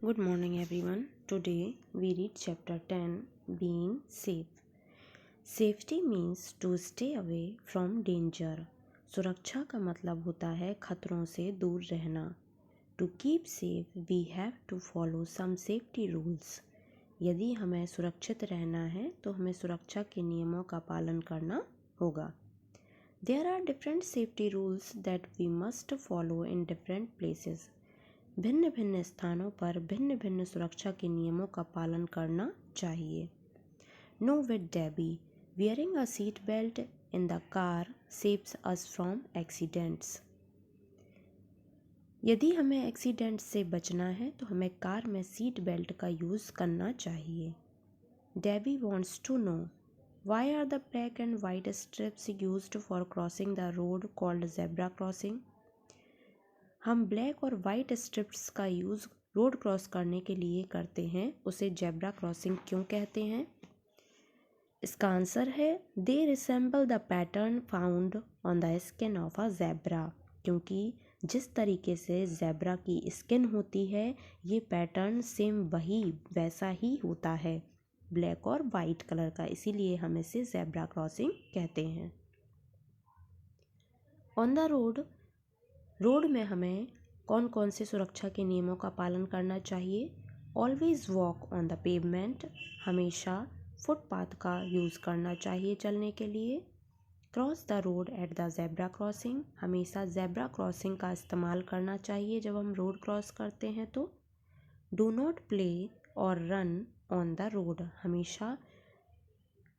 Good morning everyone. Today we read chapter 10 Being Safe. Safety means to stay away from danger. सुरक्षा का मतलब होता है खतरों से दूर रहना. To keep safe we have to follow some safety rules. यदि हमें सुरक्षित रहना है तो हमें सुरक्षा के नियमों का पालन करना होगा. There are different safety rules that we must follow in different places. भिन्न भिन्न स्थानों पर भिन्न भिन्न सुरक्षा के नियमों का पालन करना चाहिए. No with Debbie. Wearing a seat belt in the car saves us from accidents. यदि हमें एक्सीडेंट से बचना है तो हमें कार में सीट बेल्ट का यूज़ करना चाहिए. Debbie wants to know why are the black and white strips used for crossing the road called zebra crossing. हम ब्लैक और वाइट स्ट्रिप्स का यूज़ रोड क्रॉस करने के लिए करते हैं, उसे जेब्रा क्रॉसिंग क्यों कहते हैं? इसका आंसर है they resemble the pattern found on the skin of a zebra. क्योंकि जिस तरीके से जेब्रा की स्किन होती है ये पैटर्न सेम वैसा ही होता है ब्लैक और वाइट कलर का, इसीलिए हम इसे जेब्रा क्रॉसिंग कहते हैं. ऑन द रोड में हमें कौन कौन से सुरक्षा के नियमों का पालन करना चाहिए? Always walk on the pavement. हमेशा फुटपाथ का यूज़ करना चाहिए चलने के लिए. Cross the road at the zebra crossing. हमेशा जेब्रा क्रॉसिंग का इस्तेमाल करना चाहिए जब हम रोड क्रॉस करते हैं तो. डू नॉट प्ले और रन ऑन द रोड. हमेशा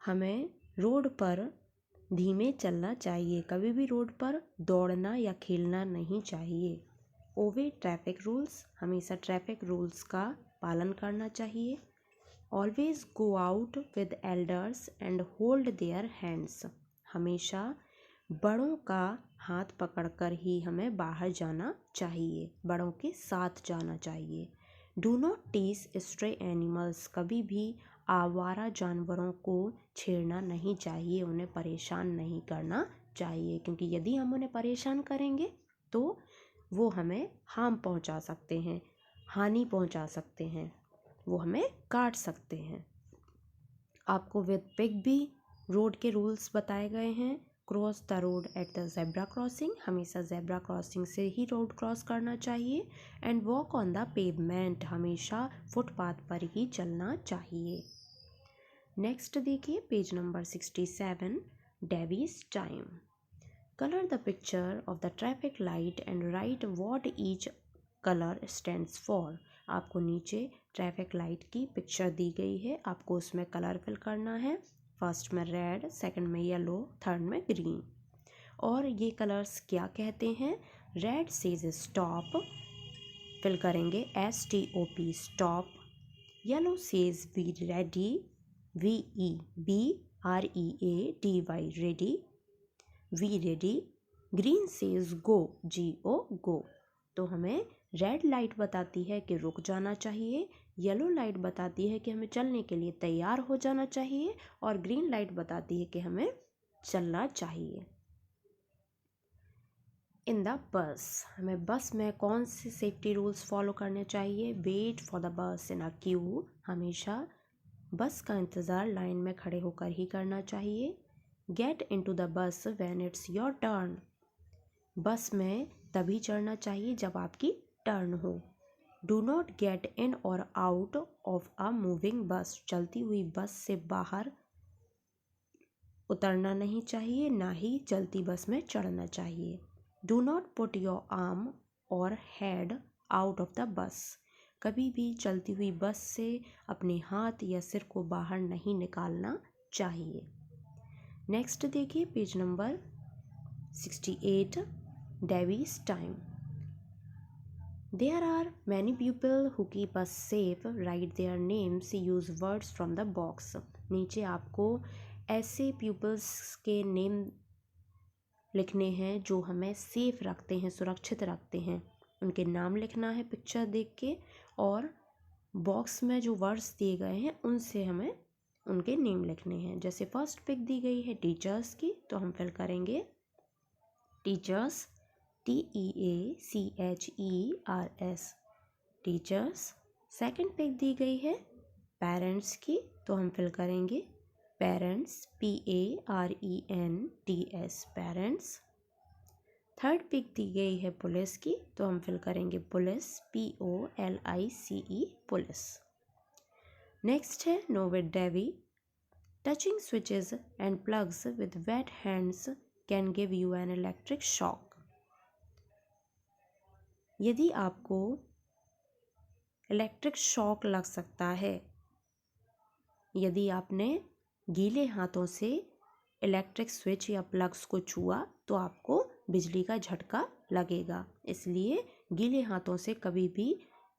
हमें रोड पर धीमे चलना चाहिए, कभी भी रोड पर दौड़ना या खेलना नहीं चाहिए. ओबे ट्रैफिक रूल्स. हमेशा ट्रैफिक रूल्स का पालन करना चाहिए. Always go out with elders and hold their hands. हमेशा बड़ों का हाथ पकड़कर ही हमें बाहर जाना चाहिए, बड़ों के साथ जाना चाहिए. Do not tease stray animals. कभी भी आवारा जानवरों को छेड़ना नहीं चाहिए, उन्हें परेशान नहीं करना चाहिए, क्योंकि यदि हम उन्हें परेशान करेंगे तो वो हमें हार्म पहुंचा सकते हैं, हानि पहुंचा सकते हैं, वो हमें काट सकते हैं. आपको विद पिग भी रोड के रूल्स बताए गए हैं. Cross the road at the zebra crossing. हमेशा जेब्रा क्रॉसिंग से ही रोड क्रॉस करना चाहिए. And walk on the pavement. हमेशा फुटपाथ पर ही चलना चाहिए. नेक्स्ट देखिए पेज नंबर 67 डेवीज टाइम. Colour the picture of the traffic light and write what each colour stands for. आपको नीचे ट्रैफिक लाइट की पिक्चर दी गई है, आपको उसमें कलर फिल करना है. फर्स्ट में रेड, सेकंड में येलो, थर्ड में ग्रीन. और ये कलर्स क्या कहते हैं? रेड सेज स्टॉप, फिल करेंगे STOP stop. Yellow says be ready, VEBREADY ready, be ready. Green says go, GO go. तो हमें रेड लाइट बताती है कि रुक जाना चाहिए, येलो लाइट बताती है कि हमें चलने के लिए तैयार हो जाना चाहिए, और ग्रीन लाइट बताती है कि हमें चलना चाहिए. In the bus. हमें बस में कौन से सेफ्टी रूल्स फॉलो करने चाहिए? Wait for the bus in a Q. हमेशा बस का इंतज़ार लाइन में खड़े होकर ही करना चाहिए. Get into the bus when it's your turn. बस में तभी चढ़ना चाहिए जब आपकी टर्न हो. डू नॉट गेट इन और आउट ऑफ अ मूविंग बस. चलती हुई बस से बाहर उतरना नहीं चाहिए, ना ही चलती बस में चढ़ना चाहिए. Do not put your arm और head out of the bus. कभी भी चलती हुई बस से अपने हाथ या सिर को बाहर नहीं निकालना चाहिए. नेक्स्ट देखिए पेज नंबर 68 डेवीज टाइम. There are many people who keep us safe. Write their names. Use words from the box. नीचे आपको ऐसे pupils के नेम लिखने हैं जो हमें सेफ रखते हैं, सुरक्षित रखते हैं. उनके नाम लिखना है पिक्चर देख के, और बॉक्स में जो वर्ड्स दिए गए हैं उनसे हमें उनके नेम लिखने हैं. जैसे फर्स्ट पिक दी गई है टीचर्स की, तो हम फिल करेंगे teachers, TEACHERS. Teachers. Second pic दी गई है पेरेंट्स की, तो हम फिल करेंगे parents, PARENTS, parents. Third pic दी गई है पुलिस की, तो हम फिल करेंगे पुलिस, POLICE, पुलिस। नेक्स्ट है नो विद डेवी, touching switches and plugs with wet hands can give you an electric shock. यदि आपको इलेक्ट्रिक शॉक लग सकता है, यदि आपने गीले हाथों से इलेक्ट्रिक स्विच या प्लग्स को छुआ तो आपको बिजली का झटका लगेगा, इसलिए गीले हाथों से कभी भी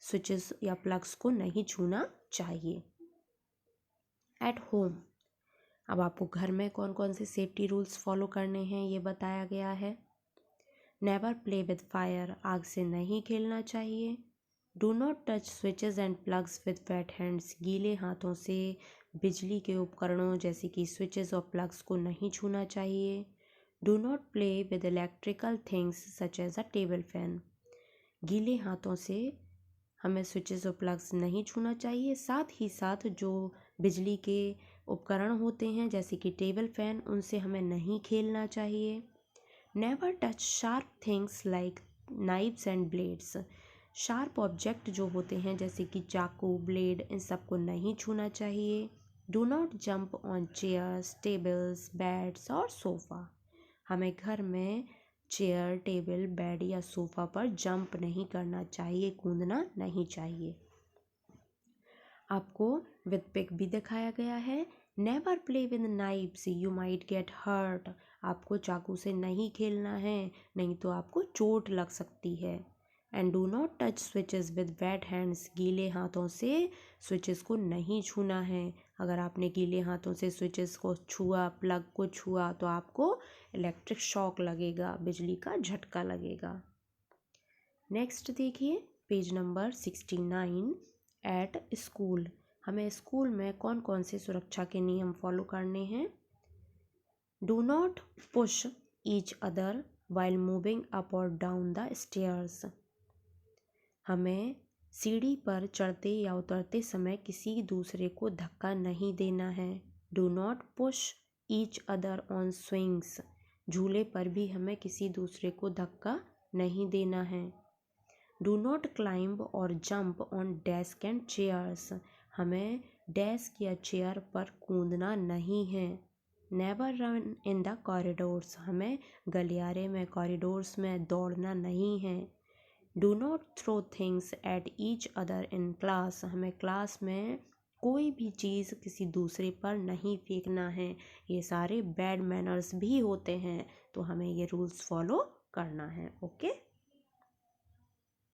स्विचेस या प्लग्स को नहीं छूना चाहिए। एट होम, अब आपको घर में कौन कौन से सेफ्टी रूल्स फॉलो करने हैं ये बताया गया है। नेवर प्ले विद फायर, आग से नहीं खेलना चाहिए। Do not touch switches and plugs with wet hands, गीले हाथों से बिजली के उपकरणों जैसे कि स्विचेस और प्लग्स को नहीं छूना चाहिए। Do not play with electrical things such as a table fan, गीले हाथों से हमें स्विचेस और प्लग्स नहीं छूना चाहिए। साथ ही साथ जो बिजली के उपकरण होते हैं जैसे कि टेबल फैन, उनसे हमें नहीं खेलना चाहिए। Never touch sharp things like knifes and blades, sharp object जो होते हैं जैसे कि चाकू, ब्लेड, इन सबको नहीं छूना चाहिए। Do not jump on chairs, tables, beds और सोफ़ा, हमें घर में चेयर, टेबल, बेड या सोफ़ा पर जंप नहीं करना चाहिए, कूदना नहीं चाहिए। आपको विद पिक भी दिखाया गया है। Never play with knives, you might get hurt, आपको चाकू से नहीं खेलना है, नहीं तो आपको चोट लग सकती है। And do not touch switches with wet hands, गीले हाथों से स्विचेस को नहीं छूना है। अगर आपने गीले हाथों से स्विचेस को छुआ, प्लग को छुआ, तो आपको इलेक्ट्रिक शॉक लगेगा, बिजली का झटका लगेगा। नेक्स्ट देखिए पेज नंबर 69, एट स्कूल, हमें स्कूल में कौन कौन से सुरक्षा के नियम फॉलो करने हैं। Do not push each other while moving up और डाउन द स्टेयर्स, हमें सीढ़ी पर चढ़ते या उतरते समय किसी दूसरे को धक्का नहीं देना है। Do not push each other on swings, झूले पर भी हमें किसी दूसरे को धक्का नहीं देना है। डू नॉट क्लाइंब और jump on desk and chairs, हमें डेस्क या चेयर पर कूदना नहीं है। Never run in the corridors, हमें गलियारे में, कॉरिडोर्स में दौड़ना नहीं है। Do not throw things at each other in class, हमें क्लास में कोई भी चीज़ किसी दूसरे पर नहीं फेंकना है। ये सारे बैड मैनर्स भी होते हैं, तो हमें ये रूल्स फॉलो करना है। ओके।